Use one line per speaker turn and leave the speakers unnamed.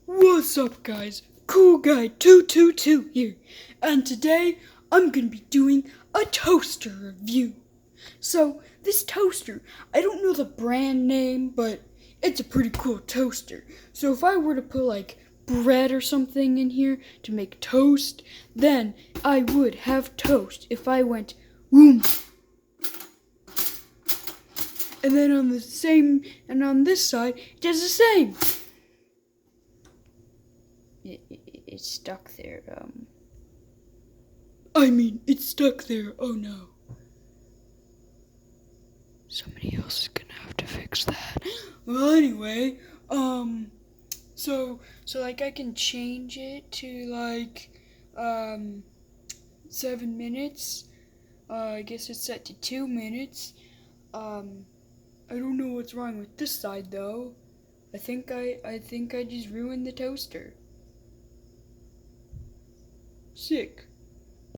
What's up, guys? Cool Guy 222 here, and today I'm gonna be doing a toaster review. So, this toaster, I don't know the brand name, but it's a pretty cool toaster. So, if I were to put like bread or something in here to make toast, then I would have toast if I went boom. And then on this side, it does the same. It's stuck there. It's stuck there. Oh no. Somebody else is gonna have to fix that. Well, anyway, so like I can change it to like 7 minutes. I guess it's set to 2 minutes. I don't know what's wrong with this side though. I think I just ruined the toaster. Sick.